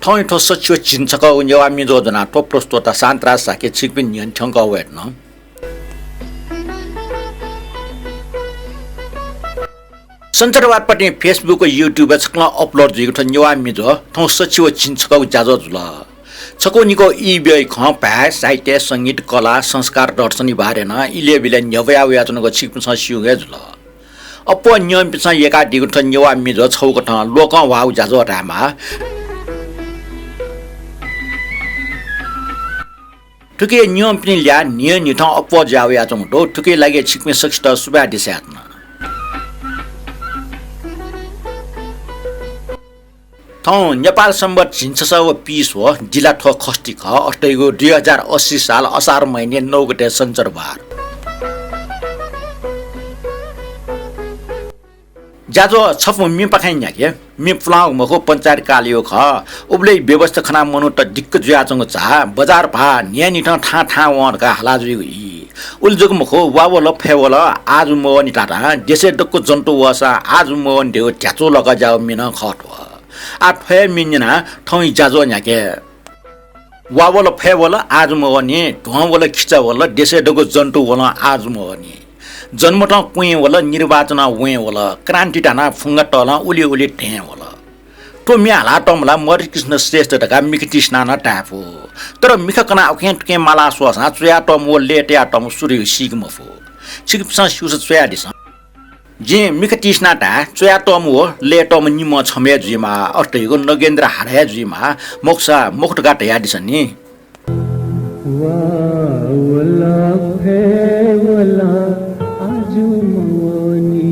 통이 토스치와 진짜가 운여와 민조도나 토프로스토다 산트라사게 직빈 연청가 웨너 संचारवाद पट्टि फेसबुक र YouTube छक्ला upload जिगु ठन युवा मिजो थौ सचिव चिन्छको जाजो जुल छको निको इबे ख पा साहित्य संगीत कला संस्कार दर्शनी बारेन इले बिले न्यवया याचनको छिकु छ सिउगे जुल अप नियम पिछ एका दिगु ठन युवा मिजो छौको ठ लोक वाउ जाजो रामा ठुके नियम पिन ल्या निय निथ अप जाउ याचमटो ठुके लागि छिकमे सक्ष्ट सुबा दिस्यात्न थौ नेपाल सम्बत झिन्छस व पिस हो जिल्ला ठो खस्टी ख अष्टैगो 2080 साल असार महिने 9 गते सञ्चरबार जाजो छफु मि पखाइ न्याके मि फ्लाउ मखो पंचायत कालियो ख उब्ले व्यवस्था खना मनु त दिक्क जुयाचंग चा बजार भा न्यानि ठा ठा वनका हलाजुइ उलजुग मखो वावल फेवल आज मोनि टाटा देशे डक्को जन्तु वसा आज मोन देउ ट्याचो लगा जाउ मिन खट आ फे मिन्ना ठौइ जाजो न्याके वावल फेवल आज मोनि ढोवल खिचावल देशे डक्को जन्तु वला आज मोनि जन्मट कुए वल निर्वाचन वे वल क्रान्ति टाना फुङ्गा टल उली उली ढे वल तो म्याला टमला मरि कृष्ण श्रेष्ठ ढका मिख तृष्णा टाफो तर मिख कना अखें टके माला सोसा चुया टम वो लेट्या Tom Surya Singh मफो छिकपसा shoes चुया this जे मिख तृष्णा टा चुया टम वो ले टम निम छमे जिमा अष्टैगो नगेन्द्र हाडे जिमा मोक्सा मुखटगा टया दिस नि वा वला फे वला आजुमवनी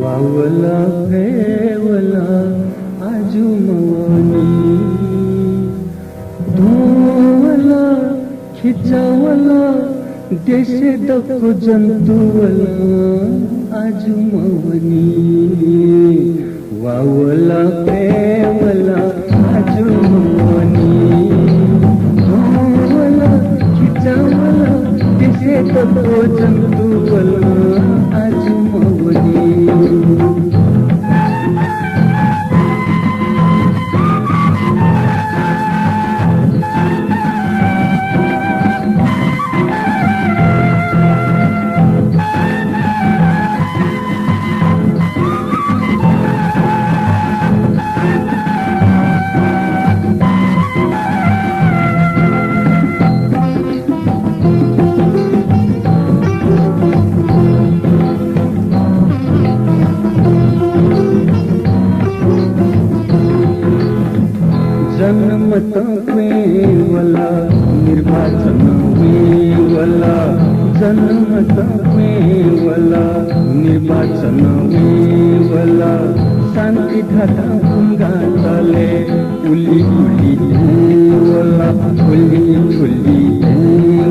वावला फेवला आजुमवनी धोवला खिचावला देशे डक्को जन्तुवला आजुमवनी वावला फेवला आजुमवनी धोवला खिचावला देशे डक्को जन्तुवला आजुमवनी वला निर्वाचन वला जन्मत वला निर्वाचन वला शान्ति ढाका भुङ्गा तले उली उली वला उली उली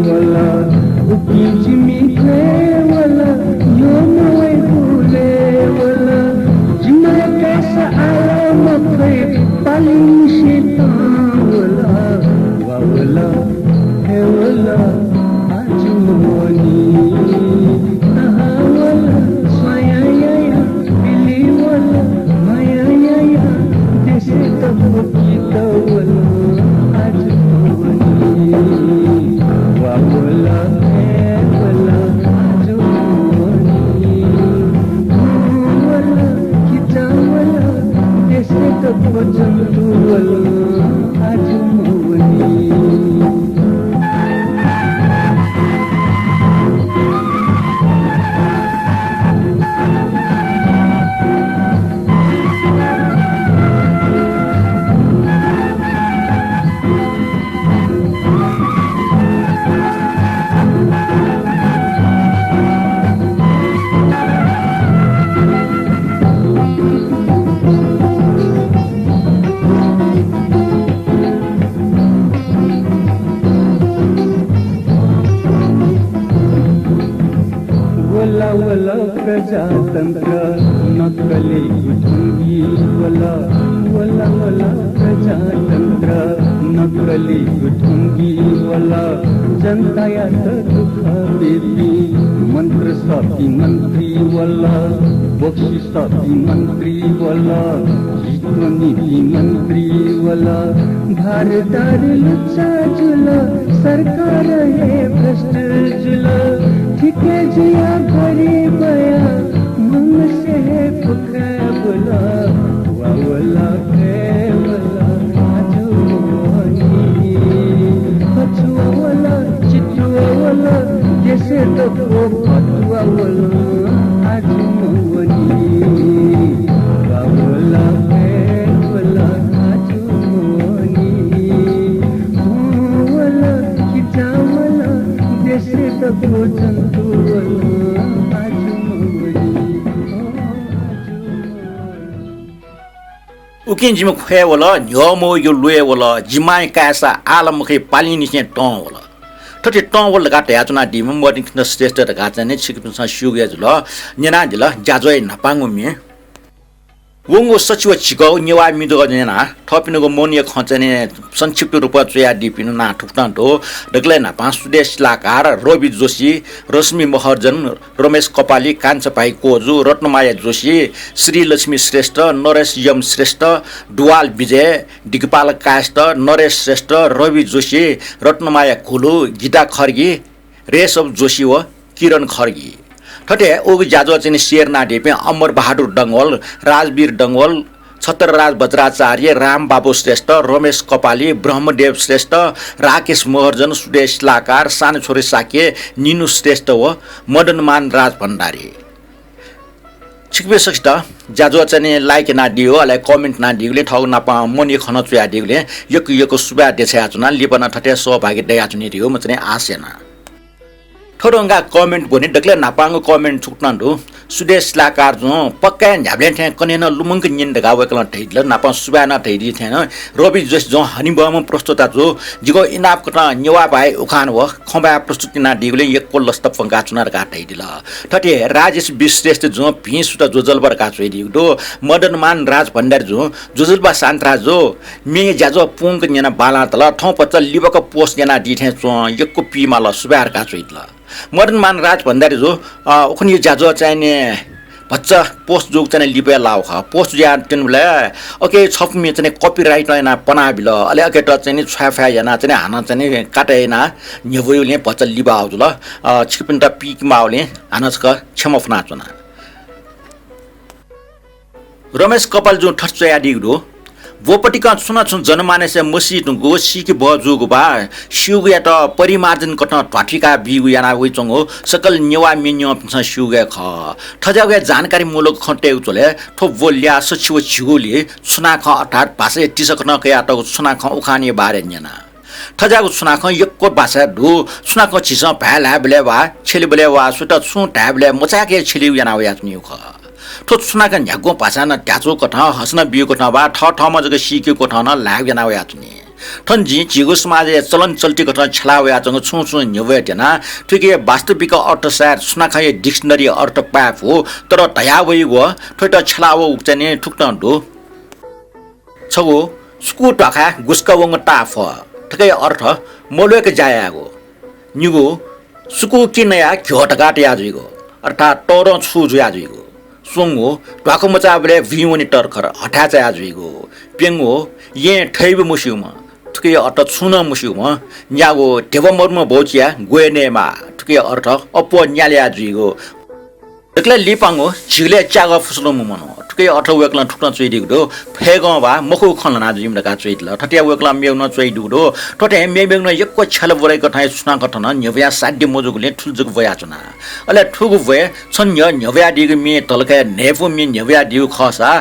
वला उकी जिमी वला यो मवे भुले वला जिमा कैसा आला मखै पालिङ शेता वावला हेवला आजुमवनी तहावला स्वायाया बिलीवला मायाया देशे तबो गीतवला आजुमवनी वावला हेवला आजुमवनी वावला खिचावला देशे तबो जन्तुवला आजुमवनी वला प्रजातंत्र नकली ढुंगी वला वला वला प्रजातंत्र नकली ढुंगी वला जनता या दुख बेबी मंत्र सती मंत्री वला बख्शी सती मंत्री वला नीति मंत्री वाला भारदार लुच्चा जुला सरकार है भ्रष्ट जुला ठीके जिया भरी बया मन से है फुका बोला वाला वाला आजू मोहनी पछुआ वाला चितुआ वाला जैसे तो वो पतुआ वाला आजू मोहनी वाला वाला आजू मोहनी वाला किचा वाला जैसे तो वो जंतु वाला आजू मोहनी उकिन जिम खुए वला न्योमो यो लुए वला जिमाय कासा आलमखे पालिनि से टों वला ठटे टों वला गाटे आचना दिम मर्निङ न श्रेष्ठ गाचा ने छिकपिन सुगे जुल न्याना जुल जाजोय नपांगु मे वंगो सचिव छिगौ नेवा मिदो गनेना थपिनको मोनिय खचने संक्षिप्त रूपमा चया दिपिनु ना ठुक्तान्तो डगले ना पाँचुदेश लाकार रवि जोशी रश्मि महर्जन रमेश कपाली कान्छपाई कोजु रत्नमाया जोशी श्री लक्ष्मी श्रेष्ठ नरेश यम श्रेष्ठ दुवाल विजय दिगपाल काष्ट नरेश श्रेष्ठ रवि जोशी रत्नमाया खुलु गीता खर्गी रेशव जोशी व किरण खर्गी ठटे ओग जाजो चाहिँ शेर नाडेपे अमर बहादुर डंगवल राजवीर डंगवल छत्रराज बज्राचार्य राम बाबु श्रेष्ठ रमेश कपाली ब्रह्मदेव श्रेष्ठ राकेश महर्जन सुदेश लाकार सानो छोरी साके निनु श्रेष्ठ व मदनमान राज भण्डारी छिकबे सकिस्ट जाजो चाहिँ लाइक ना दियो अले कमेन्ट ना दियोले ठौ नापा मनि खन चुया दियोले यको सुबा देछया चुना लिपना ठटे सहभागी दया चुनि दियो म चाहिँ आसेना थोरंगा कमेन्ट भने डक्ले नापांगो कमेन्ट छुट्नान्डु सुदेश लाकार जो पक्का झ्याब्ले थे कनेन लुमंग निन दगावेकल ठैल नापा सुबाना ठैदि थेन रवि जस जो हनिबम प्रस्तुता जो जिगो इनाप कटा नेवा भाइ उखान व खबा प्रस्तुति ना दिगले एकको लस्त पंगा चुनार का ठैदिल ठटे राजेश विश्रेष्ठ जो भिसुत जोजलबर का छैदि दो मदनमान राज भण्डारी जो जोजलबा शान्तरा जो मे जाजो पुंग नेना बाला तल ठौ पचल लिबक पोस्ट नेना दिथे जो एकको पिमाल सुबार का छैदिल मदनमान राज भण्डारी जो उखनि जाजो चाहिने बच्चा पोस्ट जोग चाहिँ लिपे लाउ ख पोस्ट ज्या तिनले ओके छप मे चाहिँ कपिराइट ना पना बिल अले अके त चाहिँ छफा याना चाहिँ हाना चाहिँ काटेना नेवयुले बच्चा लिबा आउ ल छिपिन त पिक माउले हानसक क्षमफना चुना रमेश कपाल जो ठच्चया दिगो वोपटिका सुना छुन जनमानस मसी टुगो सिकि बजुगो बा सिउगे त परिमार्जन कट ट्वाठिका बिगु याना वइचंगो सकल नेवा मिन्यो छ सिउगे ख ठजागे जानकारी मूलक खटे उचले ठो बोल्या सचिव छिगोले सुना ख अर्थात भाषा टिसक न कया त सुना ख उखानी बारे न्याना ठजागो सुना ख यक्को भाषा दु सुना ख छिस भ्याला बलेवा छेलिबले वा सुत छु ट्याबले मचाके छिलिउ याना वयाच्निउ ख ठो सुनाका झ्यागो भाषा न ट्याचो कथा हस्न बियो कथा बा ठ ठमा जग सिक्यो कथा न लाग जना वयाच्नि ठन जी जिगो समाज चलन चल्ती कथा छला वयाचंग छु छु न्यवे जना ठिके वास्तविक अर्थ सार सुनाखा डिक्सनरी अर्थ पाप हो तर तया वइगो ठोट छलाव उक्चने ठुक्टन्डो छगो स्कु टाखा गुस्का वंग टाफ ठकै अर्थ मोलेक जायागो निगो सुकु किनया घटकाट याजिगो अर्थात टोरो छु जुयाजिगो सोंगो ढाको मचाबले भिउनी टर्खर हठाचा आजुइगो पेंगो ये ठैब मुसिउमा ठुके अर्थ छुन मुसिउमा न्यागो ढेवमर्म भौचिया गोएनेमा ठुके अर्थ अपो न्याले आजुइगो एकला लिपांगो झिले चागा फुस्लो मनो ठुके अर्थ वेकला ठुक्न चुइदिगो दो फेगो बा मखु खलना जिम दका चुइदल ठटिया वेकला मेउन चुइदिगो दो ठटे मेमेउन यक्को छल बरे कठाय सुना कठन न्यव्या साड्य मोजुगले ठुलजुग वया चुना अले ठुगु वे छन्य न्यव्या दिग मे तलका नेफो मे न्यव्या दिउ खसा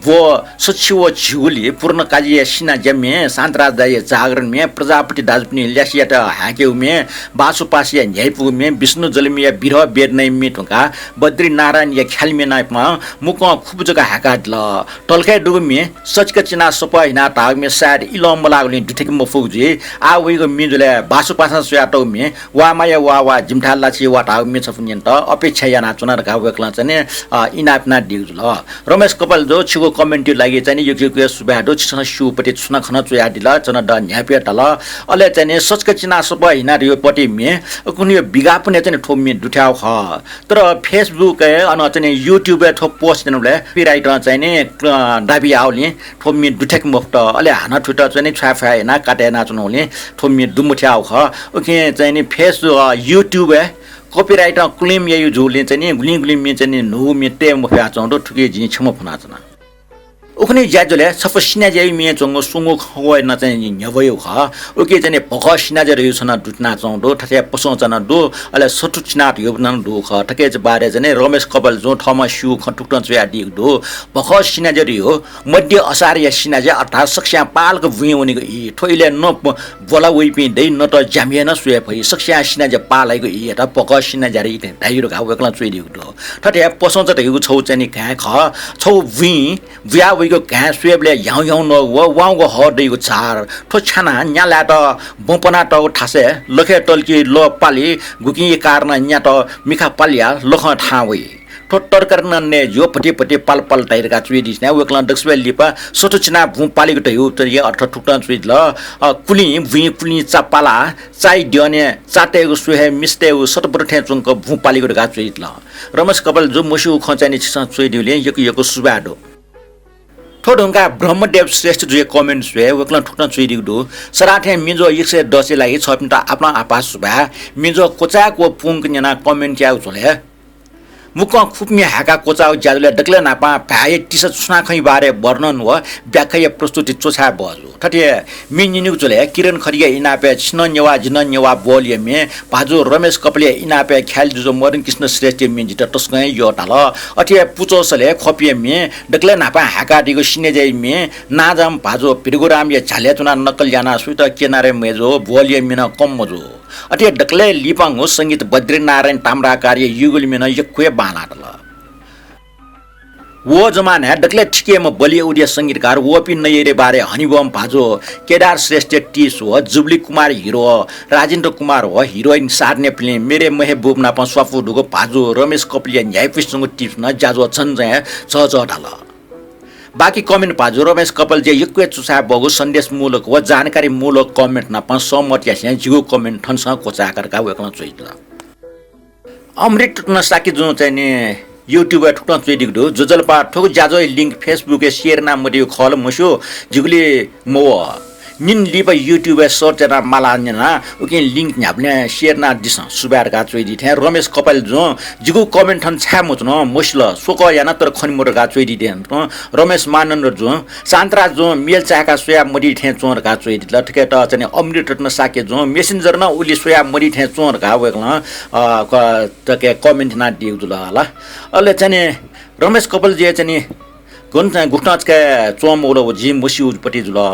वो सचिव झिउली पूर्ण काजी सिना जमे शान्तराज दाय जागरण मे प्रजापति दाजपनि ल्यासिया त हाकेउ मे बासुपासिया न्यायपु मे विष्णु जलमिया बिरह बेदनै मे ठुका बद्री नारायण या ख्यालमे नाइपमा मुक खुब जगा हाकाट ल टलकै डुगमे सचका चिना सपा हिना तागमे साड इलम लागले दुठेक मफुजी आ वेगो मिजुले बासुपासा सुयाटौ मे वा माया वा जिमठाला छि वा तागमे छफुन्यन त अपेक्षा याना चुनार गावेकला चाहिँ इनापना दिगु ल रमेश कपाल जो छिगो कमेन्ट लागि चाहिँ यो सुबाडो छिसन सुपति छुना खन चुया दिला चना द न्यापे तल अले चाहिँ सचका चिना सपा हिना रियो पटी मे कुनै बिगापने चाहिँ ठोमी दुठ्याउ ख तर फेसबुक अन चाहिँ युट्युब थो पोस्ट दिनुले पिराइ कपिराइट चाहिँ नि डाबी आउले ठोमी दुठेक मुफ्त अले हाना ठुट चाहिँ नि छाफा हैन काटे नाच्नुले ठोमी दुमुठ्या आउ ख ओके चाहिँ नि फेस युट्युब कपिराइट क्लेम यही झुले चाहिँ नि गुली गुली मे चाहिँ नि नु मेटे मुफ्या चौडो ठुके जि छम फनाचना उखने ज्याजले सफा सिना ज्याइ मे चंगो सुंगो खवय न चाहिँ न्यवयो ख ओके चाहिँ पख सिना जे रह्यो छन दुटना चौडो ठथे पसौचना दो अले सटु चिनाट यो न दो ख ठके बारे चाहिँ रमेश कपाल जो ठमा सु खटुक्टन चया दि दो पख सिना जे रह्यो मध्य असार या सिना जे 18 सक्स्या पाल को भुइ उनीको इ ठोइले न बोला वइ पि दै न त जामिए न सुए भइ सक्स्या सिना जे पालाइको इ त पख सिना जे रि दाइरो घाउ एकला चुइ दि दो ठथे पसौच त यो छौ चाहिँ नि खा ख छौ भुइ व्या को घाँस सुएबले याउ याउ न वाउको हदैको चार ठो छाना न्याला त बपना त ठासे लखे टल्की ल पाली गुकी कारण न्या त मिखा पालिया लख ठावै ठो टरकर नने यो पटे पटे पाल पाल टाइरका चुइदिस न वेकला दक्सवे लिपा सोटुचना भु पालीको त यो त यो अर्थ ठुक्टन चुइद ल कुली भुइ कुली चापाला चाइ दिने चाटेको सुहे मिस्टेउ सटपरठे चुङको भु पालीको गा चुइद ल रमेश कपाल जो मसु खचानी छ चुइदिउले यको सुबाडो ठोडुङका ब्रह्मदेव श्रेष्ठ जो कमेन्ट छे वकला ठुक्न चुइदिगदो सराठे मिजो 110 लागि छ पिन्टा आपना आपास भा मिजो कोचाको पुङ न्याना कमेन्ट याउ झोले मुख खुप्मी हाका कोचाउ ज्याजुले डक्ले नापा भाइ टिसट सुना खै बारे वर्णन व व्याख्या प्रस्तुति चोछा बजु ठटे मिनिनु झोले किरण खरिया इनापे छिन नेवा जिन नेवा बोलिए मे भाजु रमेश कपले इनापे ख्याल जुजो मरण कृष्ण श्रेष्ठ मिन्जित टस्कै यो टाल अठे पुचोसले खपिए मे डक्ले नापा हाका दिगो सिने जै मे नाजम भाजु पिरगुराम या झाले चुना नकल याना सुत केनारे मेजो बोलिए मिन कम मजो अठे डक्ले लिपाङ संगीत बद्रीनारायण ताम्रा कार्य युगुल मिन यक्वे बानाटल वो जमाना डक्ले ठिके म बलिए उडिया संगीतकार वो पि नयरे बारे हनिबम भाजो केदार श्रेष्ठ टीस हो जुबली कुमार हिरो राजेन्द्र कुमार हो हिरोइन सार्ने फिल्म मेरे महबूब ना स्वाफु दुगो भाजो रमेश कपलिया न्यायपिसको टिप्स न जाजो छन् जय सहज बाकी कमेन्ट भाजु रमेश कपाल जे यक्वे चुसा बगु सन्देश मूलक व जानकारी मूलक कमेन्ट न पन सहमत यासे जिगो कमेन्ट ठन्स कोचाकरका वेकला चुइद अमृत न साकी जो चाहिँ नि युट्युब ठुक्न चुइदिगदो जोजलपा ठोक जाजो लिंक फेसबुक शेयर ना मदियो खल मसो जिगुले मो निन लिप युट्युब सर्च ना माला ना उके लिंक न्याप्ने शेयर ना दिस सुबार का चुइदि थे रमेश कपाल जो जिगु कमेन्ट ठन छा मुचन मसल सोक याना तर खनिमोर का चुइदि देन रमेश मानन्द जो शान्तरा जो मेल चाका सोया मदि थे चोर का चुइदि ल ठके त चाहिँ अमृत रत्न साके जो मेसेन्जर न उली सोया मदि थे चोर का वेकला तके कमेन्ट ना दिउ जुला अले चाहिँ रमेश कपाल जे चाहिँ गुन चाहिँ गुठनाचका चोम ओलो जिम मसिउ पटी जुला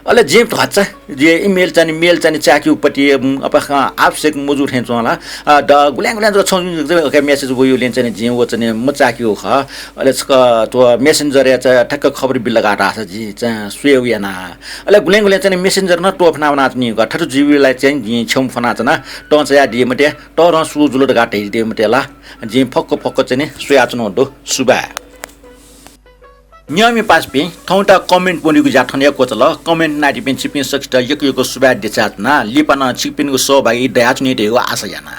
अले जेम हच्चा जे इमेल चाहिँ मेल चाहिँ चाक्यु पटी अब आवश्यक मजुर हेन्छ होला द गुल्याङ गुल्याङ छ ओके मेसेज गयो लेन चाहिँ जे वो चाहिँ म चाक्यु ख अले तो मेसेन्जर या ठक्क खबर बिल लगाटा छ जी चाहिँ सुयो याना अले गुल्याङ गुल्याङ चाहिँ मेसेन्जर न टोप नावना नि गठर जीवीलाई चाहिँ जी छम फना छ त चाहिँ दिए मटे त र सुजुलो गाटे दिए मटे ला जे फक्क फक्क चाहिँ सुया चनो दो सुबा नियमी पासपि ठौटा कमेन्ट बोनिको जाठने कोचल कमेन्ट नाटी पेन छिपिन सक्स्ट यको सुबा देचातना लिपना छिपिनको सहभागी दयाचुनि देगो आशा याना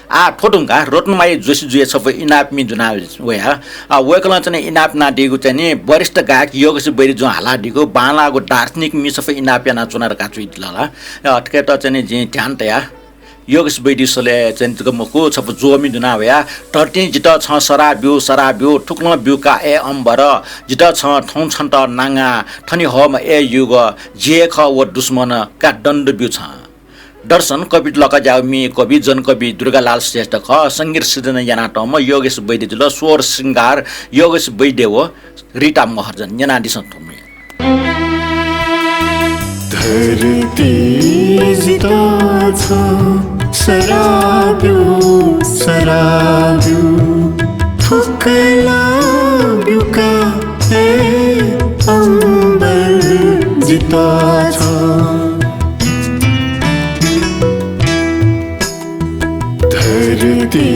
आ ठोटुङका रत्नमाई जोशी जुए सबै इनाप मि जुना वया वेकला चाहिँ इनाप ना देगो चाहिँ वरिष्ठ गायक योगस बैरी जो हाला दिगो बालाको दार्शनिक मि सबै इनाप याना चुनार का चुइ दिला अटके त चाहिँ जे ध्यान तया योगस बैदिसले चाहिँ मको छप जोमी दुना भया 13 जित छ सराब्यु ठुक्न ब्युका ए अम्बर जित छ ठौं छन्त नाङा ठनी हम ए युग जे ख व दुश्मन का दण्ड ब्यु छ दर्शन कवि लका जाउ मि कवि जन कवि दुर्गालाल श्रेष्ठ ख संगीत सृजना याना टम योगेश बैदे जुल स्वर श्रृंगार योगेश बैदेव रिटा महर्जन याना दिस ठुमे धरती जिता छ सराब्यु ठुकला ब्युका ए अम्बर जिता छ धरती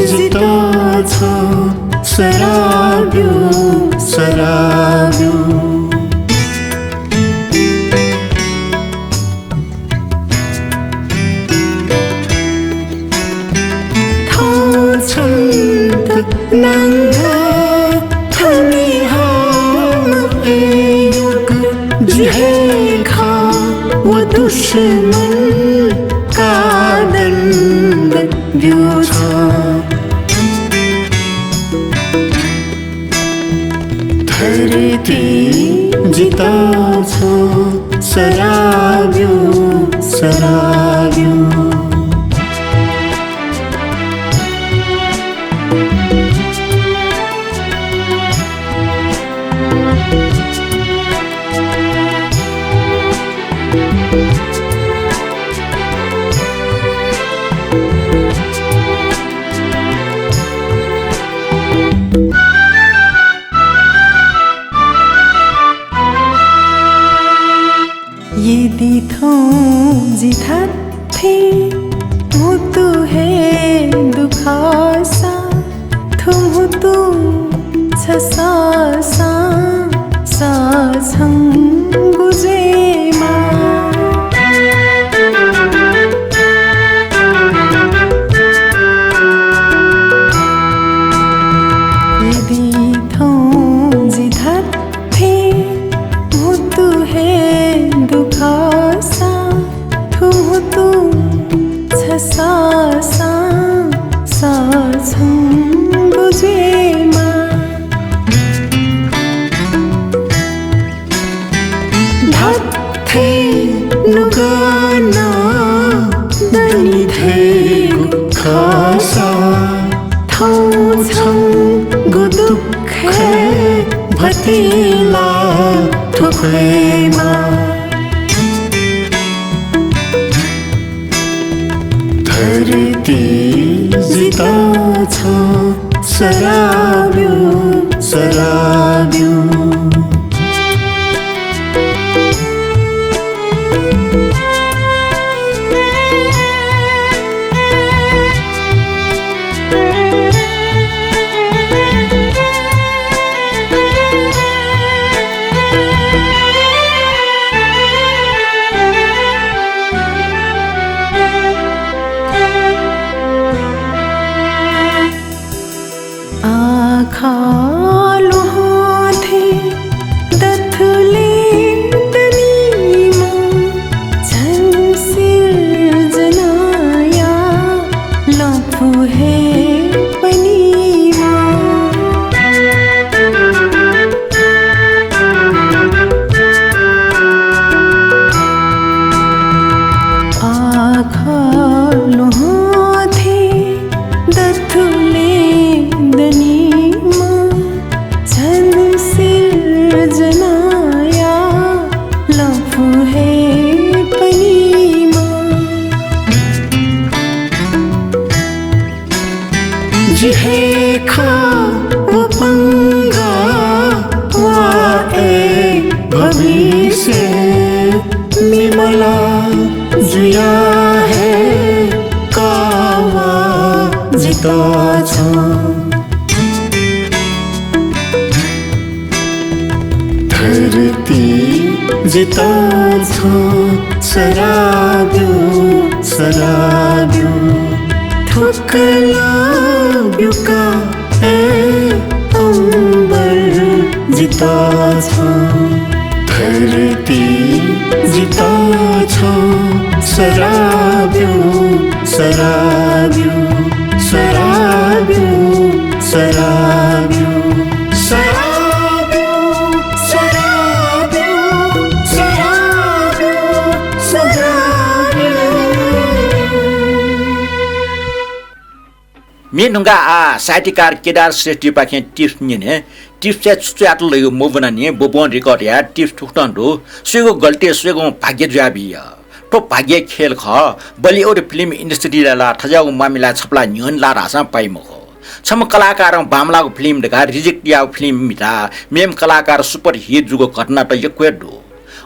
जिता छ सराब्यु जिन्हें खा वो दुश्मन का दंड ब्यूथा धरती जिता छ सराब्यो सराब्यो यदि थों जिथा थे वो तो है दुखा सा थों तो छसा सा सा छंग गुजे नुगाना दनी थे खासा थौ छंग गो दुख भतीला ठुकैमा धरती जिता छ सराब्यो सराब्यो खालो थे दथले दनीमा झन सिर्जनाया लपु है पनीमा खालो थे दथले दनी जिहे खा वो पंगा वाए भविष्य निमला जुया है कावा जिता छ धरती जिता छ सराब्यो सराब्यो ठुकला ब्युका अम्बर जिता छ धरती जिता छ सराब्यो सराब्यो सराब्यो सराब्यो सराब्यो सराब्यो सराब्यो सराब्यो मेनुंगा साहित्यकार केदार श्रेष्ठी पाखे टिप्स निने टिप्स च्याट लयो मोबना नि बोबन रिकॉर्ड या टिप्स ठुक्टन्डो सुगो गल्टे सुगो भाग्य जाबिया तो भाग्य खेल ख बलिउड फिल्म इंडस्ट्री ला ठजाउ मामिला छपला न्यन ला रासा पाइमो छम कलाकार बामलाको फिल्म ढका रिजेक्ट या फिल्म मिता मेम कलाकार सुपर हिट जुगो घटना त यक्वेडो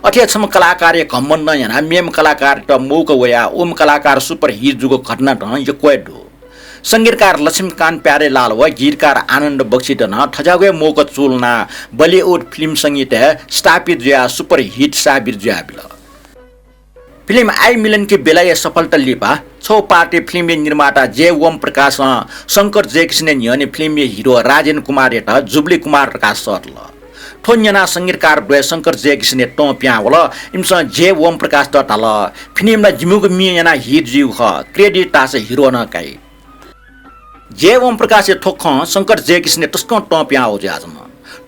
अथे छम कलाकार घमण्ड याना मेम कलाकार त मौको वया ओम कलाकार सुपर हिट जुगो घटना त यक्वेडो संगीतकार लक्ष्मीकान्त प्यारेलाल व गीतकार आनन्द बक्सित न ठजागे मौको चुलना बलिउड फिल्म संगीत स्थापित ज्या सुपर हिट साबिर ज्याबिल फिल्म आई मिलन की बेलाय सफलता लिपा छौ पार्टी फिल्म निर्माता जे ओम प्रकाश शंकर जयकृष्ण न्यने फिल्म हिरो राजेन कुमार एटा जुबली कुमार प्रकाश सरल ठोन्यना संगीतकार ब्रे शंकर जयकिसने टों प्या होला इमसा जे ओम प्रकाश त तल फिल्मला जिमुग मियना हिट जिउ ख क्रेडिट तासे हिरो न काई जे ओम प्रकाश ठोख शंकर जयकिसने तस्को टों प्या हो जाजम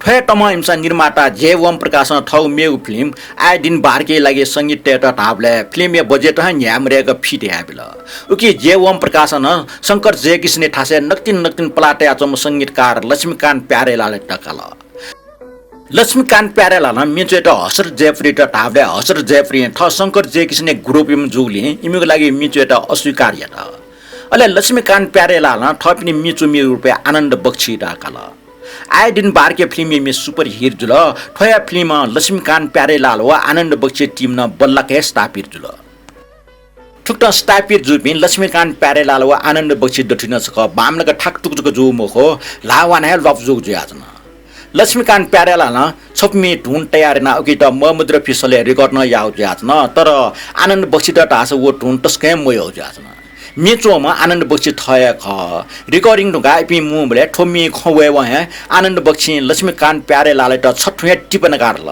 ठे टम इमसा निर्माता जे ओम प्रकाश ठौ मेउ फिल्म आइ दिन बारके लागि संगीत टेट टाबले फिल्म ये बजेट ह न्यामरेग फिट याबिल उकि जे ओम प्रकाश न शंकर जयकिसने ठासे नक्तिन पलाटे आचम संगीतकार लक्ष्मीकान्त प्यारेलाले टकल लक्ष्मीकान्त प्यारेलाल मिचेट हसर जेफ्री त टाबले हसर जेफ्री ठ शंकर जयकिसने ग्रुप इम जुगले इमिको लागि मिचेट अस्वीकार्य त अले लक्ष्मीकान्त प्यारेलाल ठपिनी मिचु मि रुपैयाँ आनन्द बक्सी टाकल आइ दिन बारके फिल्म में सुपर हिट जुल ठया फिल्म लक्ष्मीकान्त प्यारेलाल वा आनन्द बक्सी टीम न बल्लके स्थापित जुल ठुक्ट स्थापित जुबिन लक्ष्मीकान्त प्यारेलाल वा आनन्द बक्सी दठिन सक बामनक ठाकटुक जो मुखो लावान है लफजुग जुयाजन लक्ष्मीकान्त प्यारेलाल छपमी ढुन तयार न अघि त महमुद्र फिसले रेकर्ड न याउ जुयाजन तर आनन्द बक्सी त टास वो ढुन तस्कै मयो जुयाजन मेचोमा आनन्द बक्सी थय ख रिकर्डिङ ढुगा आइपी मुबले ठोमी खवे व है आनन्द बक्सी लक्ष्मीकान्त प्यारेलाल त छठुया टिपन गारल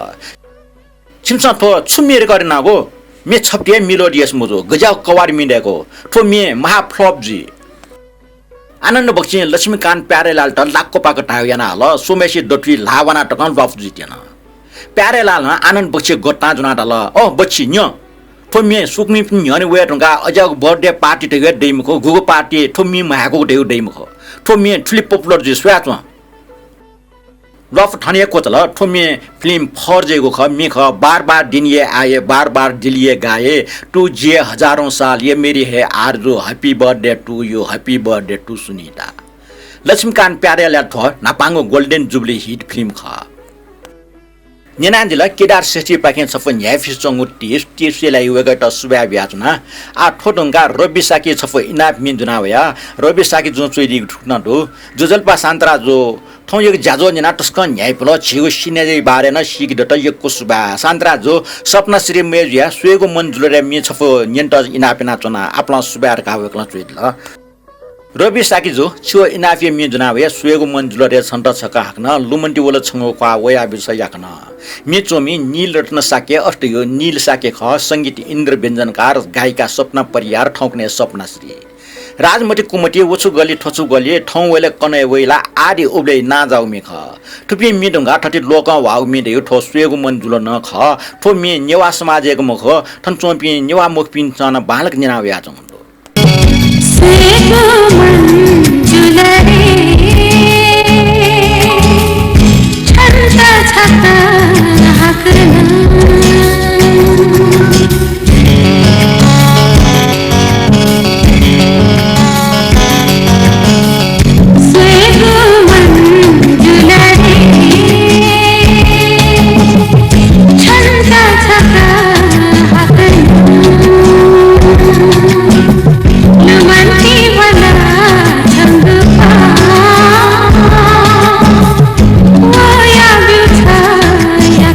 छिमसा थो छुमी रेकर्डिङ नागो मे छप्टिए मेलोडियस मुजो गजाउ कवार मिडेको ठो मे महा फ्लप जी आनन्द बक्सी लक्ष्मीकान्त प्यारेलाल त लाक्को पाको टायो याना हल सोमेशी दटवी लावाना टकन लफ जितेन प्यारेलाल आनन्द बक्सी गोटा जुना दल ओ बच्ची न्य ठोमी सुकमी न्यने वे ढुंगा अजाको बर्थडे पार्टी टेगे दैमको गुगु पार्टी ठोमी माको देउ दैमको ठोमी ठुली पपुलर जी स्वाच लफ ठने कोतल ठोमी फिल्म फर्जेको ख मेख बार दिन ये आए बार दिलिए गाए टू जे हजारों साल ये मेरी है आरजू happy birthday to you happy birthday to Sunita Laxmikant Pyarelal थ नापाङो गोल्डन जुबली हिट फिल्म ख नेनान्जिला केदार सेठी पाकेन सफो न्याफिस चंगु टीएसटीलाई वेगट सुबा ब्याजना आ ठोटुंगा रवि साकी सफो इनाफ मिन्जुना वया रवि साकी जो चोइदि ठुक्न दो जजलपा सान्तरा जो ठौ एक जाजो नेना टस्क न्याय पल छिगो सिने बारे न सिक दट यको सुबा सान्तरा जो सपना श्री मेजिया सुएगो मन जुलरे मि छफो नियन्ट इनापेना चना आपला सुबार का वेकला चोइदल रवि साकी जो छियो इनाफे मिजुना वे सुएगो मंजुल रे छन्ट छका हाक्न लुमन्टी वल छंगो क्वा वया बिसय याक्न मिचोमी नील रत्न साके अष्टयो नील साके ख संगीत इन्द्र व्यञ्जनकार गायिका सपना परियार ठौक्ने सपना श्री राजमती कुमटी वछु गली ठछु गली ठौ वेले कने वेला आदि उबले ना जाउ मेख ठुपी मिडुंगा ठटी लोक वाउ मिडे ठो सुएगो मंजुल न ख ठो मि नेवा समाजेको मुख ठन चोपी नेवा मुख पिन चन बालक निना व्या चंग या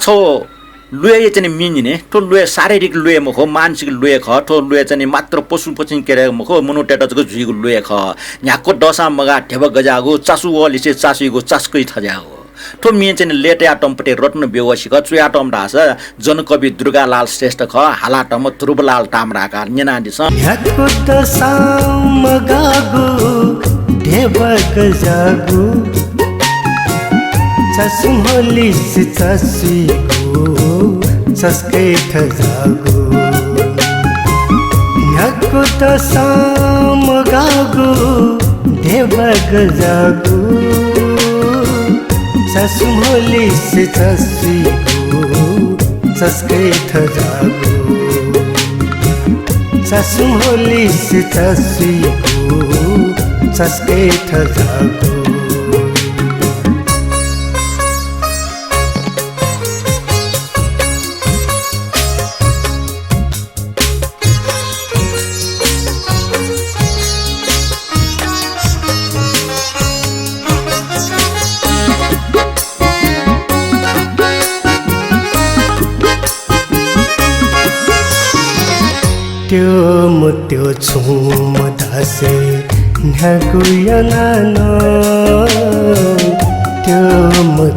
छो लुए चाहिँ मिन्जिने ठो लुए शारीरिक लुए मखो मानसिक लुए ख ठो लुए चाहिँ मात्र पशु पक्षी केरे मखो मनुटेटको जुइगु लुए ख न्याको दशा मगा ढेब गजागु चासु वलिसे चासुगु चासकै थजागु ठो मिन चाहिँ लेटे आटमपटे रत्न बेवसी ख चुया टम रास जनकवि दुर्गालाल श्रेष्ठ ख हालाटम ध्रुवलाल ताम्राकार नेनादि छ न्याको दशा मगागु ढेब गजागु चसुमलिस चसिगु चस्कै थजागु न्याको दशा मगागु ढेब गजागु चसुमलिस चसिगु चस्कै थजागु चसुमलिस चसिगु चस्कै थजागु त्यो छुम दासे न्यागुयनान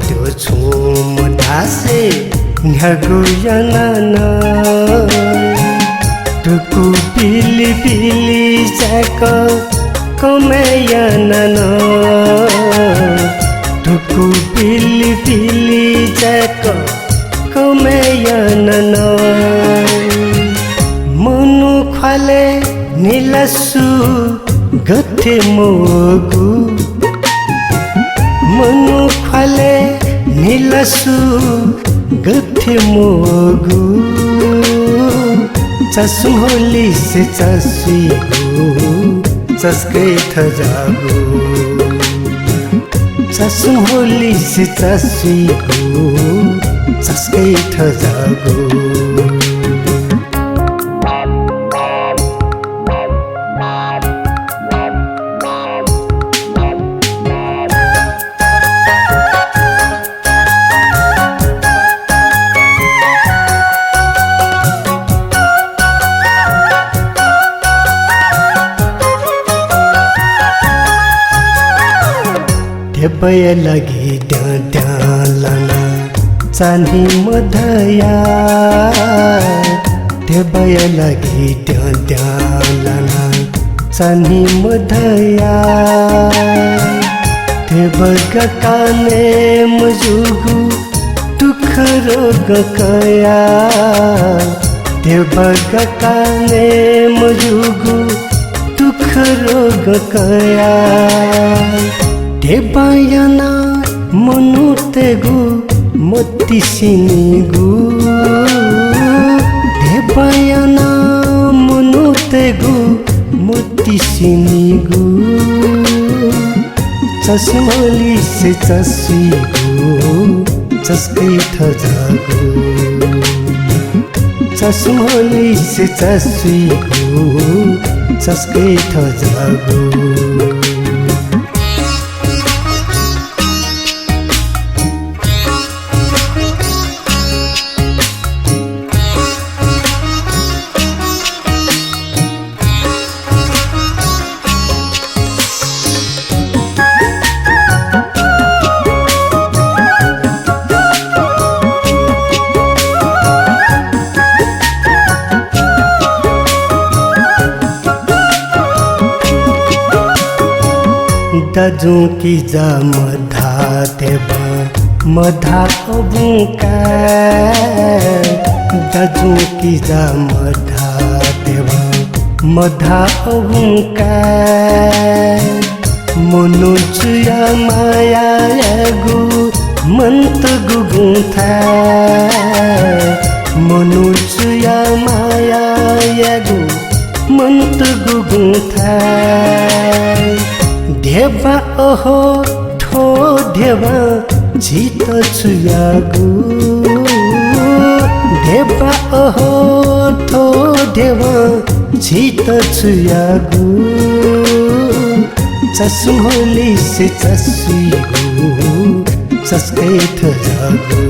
त्यो छुम दासे न्यागुयनान टुकु पिली पिली जाक कमेयनान टुकु पिली पिली जाक कमेयनान मनु खाले नीलसु गथे मोगु मनु खाले नीलसु गथे मोगु चसुहोली से चसिगु चस्कै थजागु चसुहोली से चसिगु चस्कै थजागु ढेबय लागि ड्यालाना चानी मधया ढेबय लागि ड्यालाना चानी मधया ढेबग काने मजुगु टुखरो गकया ढेबग काने मजुगु टुखरो गकया ढेबायना मनुतेगु मोतिसिनिगु ढेबायना मनुतेगु मोतिसिनिगु चसमली से चसिगु चस्कै थजागु चसमली से चसिगु चस्कै थजागु दाजु की जा मधा देवा मधा अबुका दाजु की जा मधा देवा मधा अबुका मनुजुया माया गु मंत गुगुथा मनुजुया माया गु मंत गुगुथा ढेबा ओहो ठो ढेबा झित छुयागु ढेबा ओहो ठो ढेबा झित छुयागु चसुहोली से चसिगु चस्कै थजागु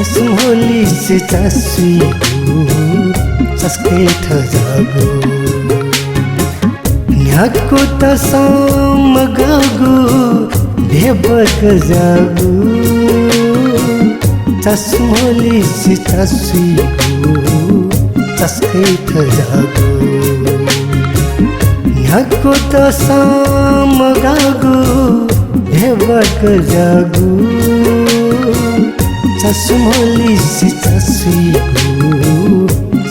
चस्मोली से चस्वीगु चस्के ठजागु न्याको तसम गगु देवक जागु चस्मोली से चस्वीगु चस्के ठजागु न्याको तसम गगु देवक जागु चस्मोली से चस्वीगु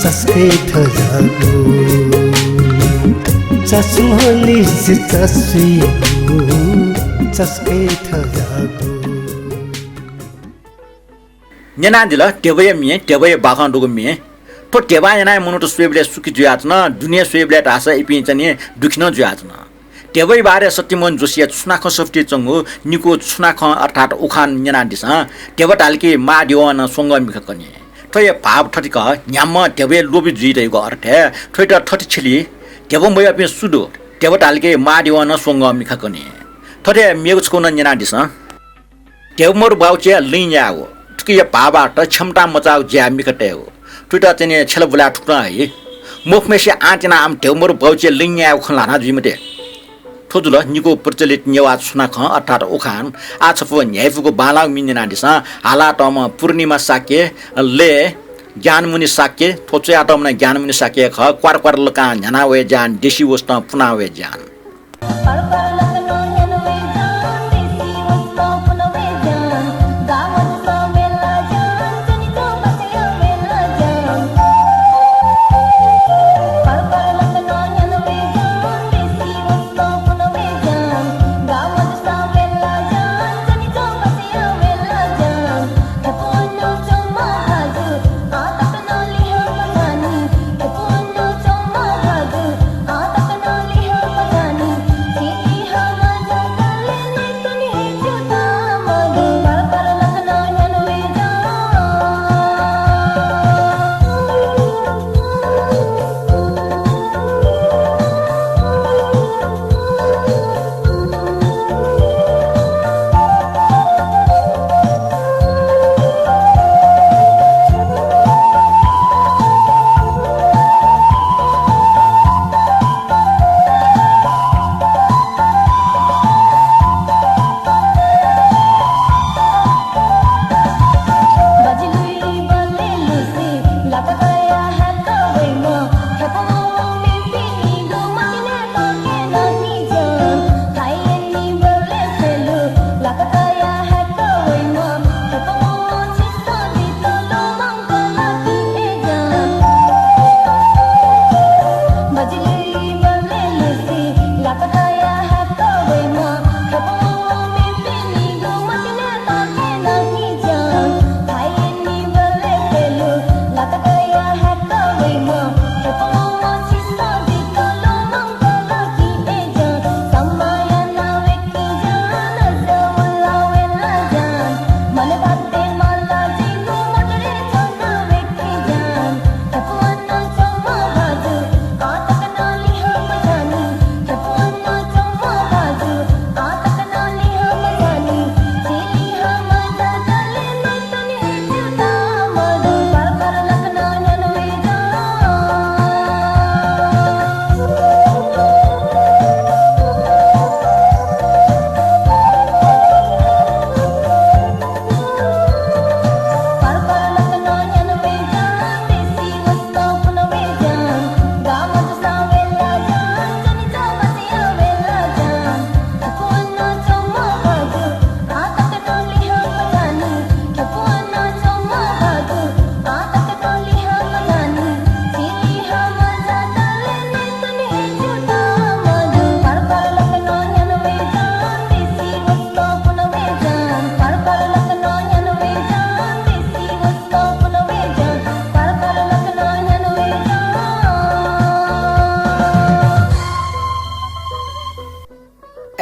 चस्के ठजागु चस्मोली से चस्वीगु चस्के ठजागु न्याना दिला टेबय बाखान डुगु मिए तो टेबा याना मनु तो स्वेबले सुकी जुयात न दुनिया स्वेबले आशा इपि चने दुखिन जुयात न टेबय बारे सत्यमन जोसिया छुनाख सफ्टी चंगु निको छुनाख अर्थात उखान न्याना दिस टेबा टालकी मा दिवन सोंग मिख कने थय भाव ठटिक न्याम टेबे लोबि जुइरहेको अर्थ थय त ठटि छिली टेबो मय अपि सुदो टेबा टालकी मा दिवन सोंग मिख कने थरे मेगु छकोन न्याना दिस टेबमोर बाउचे लिन्याओ कि भावा त क्षमता मचाउ ज्या मिखटे हो टुटा चने छल बुला ठुक्रा है मुख में से आँचना आम टेउमर बाउचे लिन्याओ खलाना जुइमते ठोजुल निको प्रचलित नेवाज सुना ख अर्थात उखान आछफो न्यायफुको बालाउ मिन्ना दिस हाला तम पूर्णिमा साके ले ज्ञानमुनि साके थोचे आटमना ज्ञानमुनि साके ख क्वार क्वार लका झनावे जान देशी वस्त पुनावे जान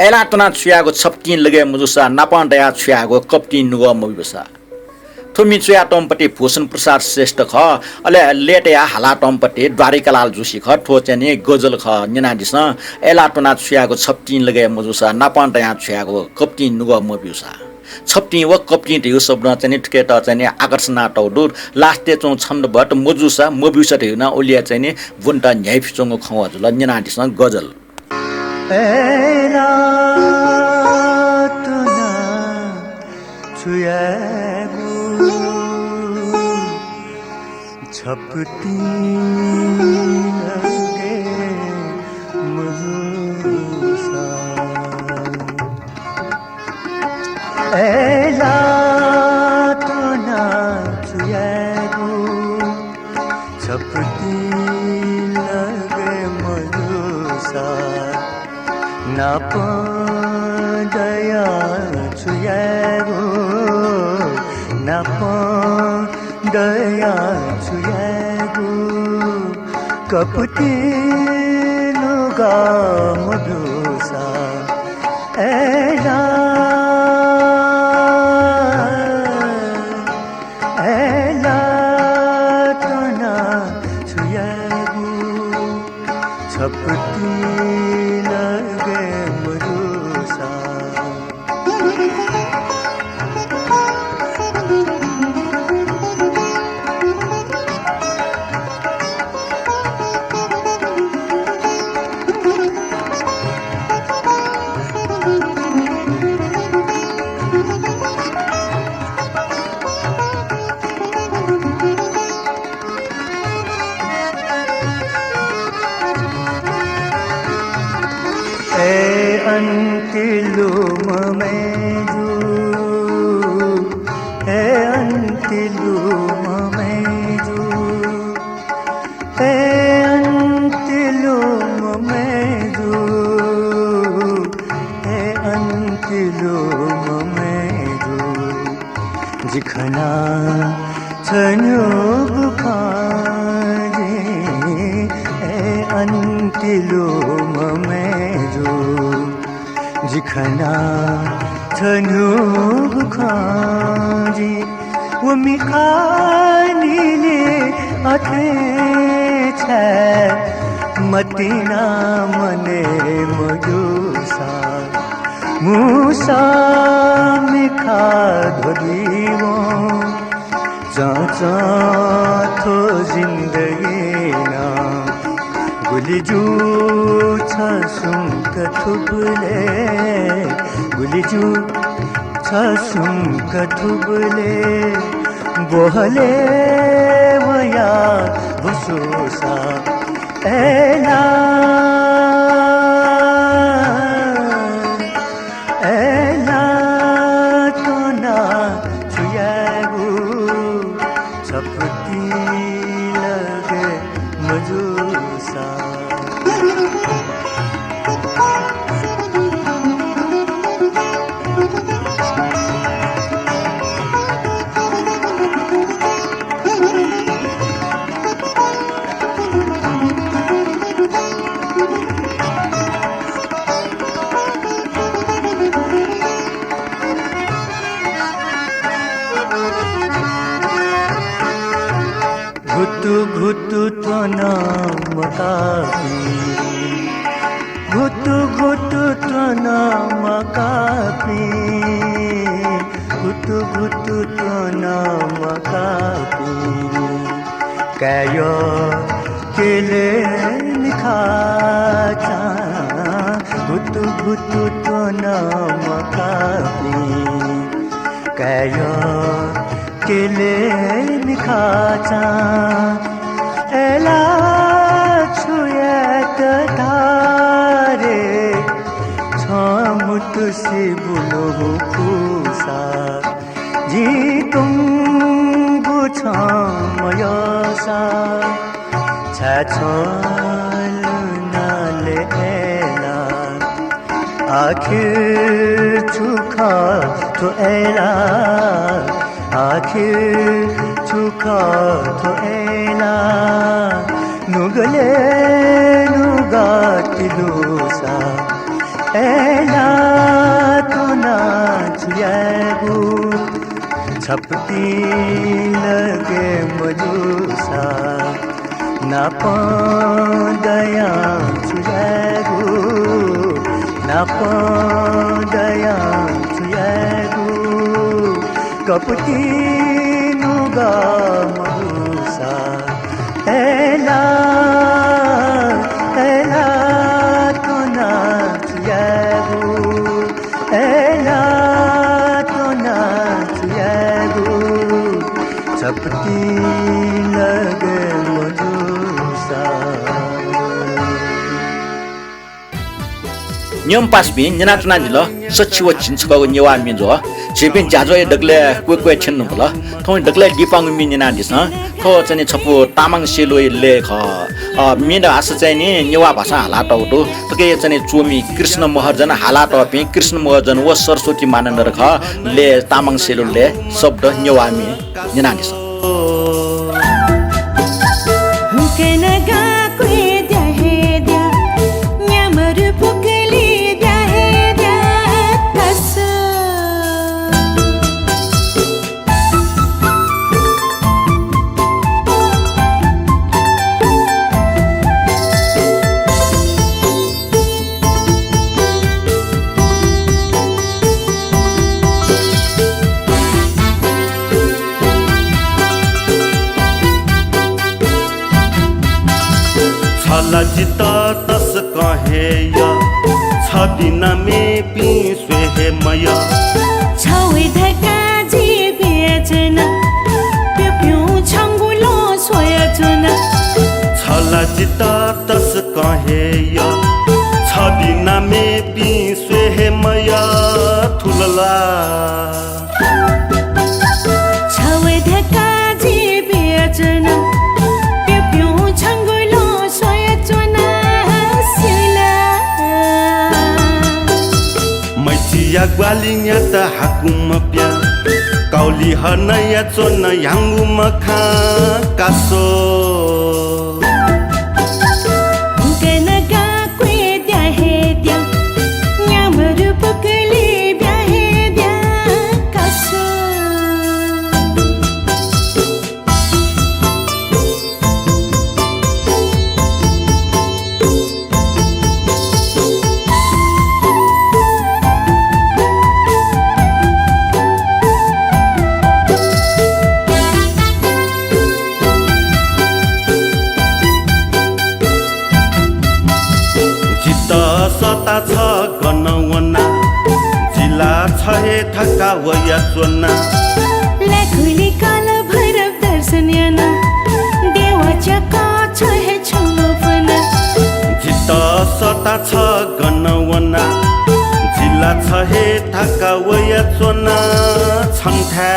एला तना छुयागो छप्किन लगे मुजुसा नापान दया छुयागो कप्टिन नुग मबिबसा थुमी छुया टमपट्टि भूषण प्रसाद श्रेष्ठ ख अले लेटया हाला टमपट्टि द्वारिकालाल जोशी ख ठोचेने गजल ख निनादिस एला तना छुयागो छप्किन लगे मुजुसा नापान दया छुयागो कप्टिन नुग मबिबसा छप्टी व कप्टी त्यो शब्द चाहिँ ठुकेट चाहिँ आकर्षण टौडुर लास्टे चौँ छन्द भट मजुसा मबिउसट हेर्न ओलिया चाहिँ बुन्टा न्याइफिचोङको खौ हजुर लन्जनाटीसँग गजल एला तुना छुयागु छपटी लगे मुजुसा एला तुना छुयागु छपटी लगे मुजुसा नाप दया छुयागो नाप दया छुयागो कपटी लुगा मधुसा एला एला तना छुयागो छपटी लगे मधुसा अंतिलु ममेजु ए अंतिलु ममेजु ए अंतिलु ममेजु ए अंतिलु ममेजु जिखना छन्यो बुखाजी ए अंतिलु ममेजु जिखना छन्यो बुखाजी वो मिखानीले अथे छे मतीना मने मजुसा मूसा मिखा धोदीवो चाचा थो जिंदगी ना गुलिजू छ सुंक थुबले गुलिजू छ सुंक थुबले बोहले वया वसोसा एला एला तोना छुयागु छपटी लगे मजुसा घुटु घुटु तो नाम काफी घुटु घुटु तो नाम काफी घुटु घुटु तो नाम काफी कायो केले निखाचा घुटु घुटु तो नाम काफी कायो केले निखाचा एला छुयात धारे छमुत से बुलो खुसा जी तुम छमयसा छल नाले एला आखिर चुका तो एला आखिर चुका तो एला नुगले नुगाती दोसा एला तो नाचियागू छपटी लगे मजुसा ना दया छुयागू ना दया छुयागू कपटी नुगा मरुसा एला एला तो नाच यागो एला तो नाच यागो चपटी लगे मरुसा न्यम पासबी न्यानाचना दिल सचिव चिन्चको नेवा मिजो जेबिन जाजो डगले क्वे छिन्नु भल थौ डगले दिपाङ मिनिना दिस थौ चाहिँ छपु तामाङ सेलोइ लेख मिन आस चाहिँ नि नेवा भाषा हाला टौटो तके चाहिँ चोमी कृष्ण महर्जन हाला टपि कृष्ण महर्जन व सरस्वती मानन्दर ख ले तामाङ सेलो ले शब्द नेवा मि निना दिस जिता तस कहे या छबिना में पिसवे हे मया छावे धका जी बेचना प्यु छंगुलो सोयचना छला जिता तस कहे या छबिना में पिसवे हे मया थुलला छावे धका जी बेचना प्यु छंगुलो मैचिया ग्वालिnya ta hakuma pya kauli hanaya chona yangu makha kaso gana ga kwe dia he dia nyamar pakli bya he dia kaso सता छ गनवना जिला छ हे थका वया चोना लेखुली काल भैरव दर्शन याना देवाच्या का छ हे छलपना जित सता छ गनवना जिला छ हे थका वया चोना छन्था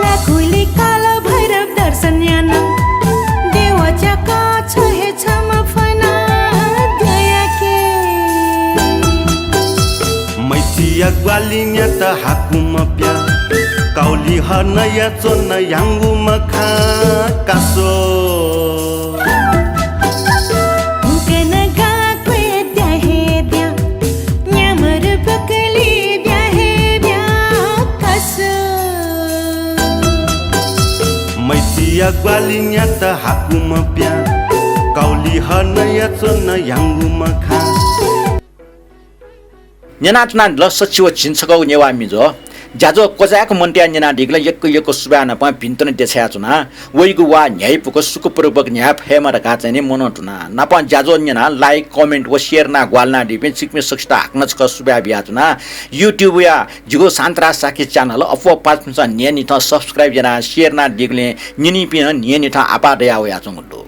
लेखुली काल भैरव दर्शन याना देवाच्या का छ हे छमफना दया के मैचिया ग्वालिnya ta hakuma pya kauli hanaya chona yangu makha kaso gana ga kwe dia he dia nyamar pakli bya he bya kaso मैचिया ग्वालिnya ta hakuma pya kauli hanaya chona yangu makha न्यानाचना दिल सचिव चिन्चको नेवा मिजो जाजो कोजाको मन्टिया न्याना दिगला यक्को सुबाना प भिन्तन देछया चुना वइगु वा न्यायपुको सुकुपूर्वक न्याय फेमा रका चाहिँ नि मनोटुना नाप जाजो न्याना लाइक कमेन्ट व शेयर ना ग्वालना दिपे सिकमे सक्स्ता हाक्नच क सुबा बिया चुना युट्युब या जिगो सान्तरा साकी च्यानल अफो पाल्छ न्यानी थ सब्स्क्राइब जना शेयर ना दिगले निनी पिन न्यानी थ आपा दया वया चंगडो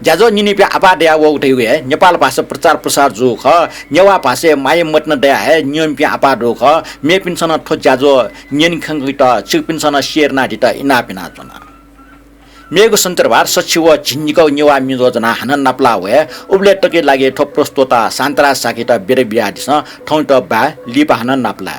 जाजो निनिपे आपा दया वो उठे हुए नेपाल भाषा प्रचार प्रसार जो ख नेवा भाषा माये मतन दया है नियम पे आपा दो ख मे पिनसन थो जाजो न्यन खंगित चिपिनसन शेयर ना दित इना पिना जना मेगो सन्तरबार सचिव झिन्जिको नेवा मिजो जना हनन नपला वे उबले टके लागे थो प्रस्तोता सान्तरा साकित बेरे बिया दिस थौ त बा लिपा हनन नपला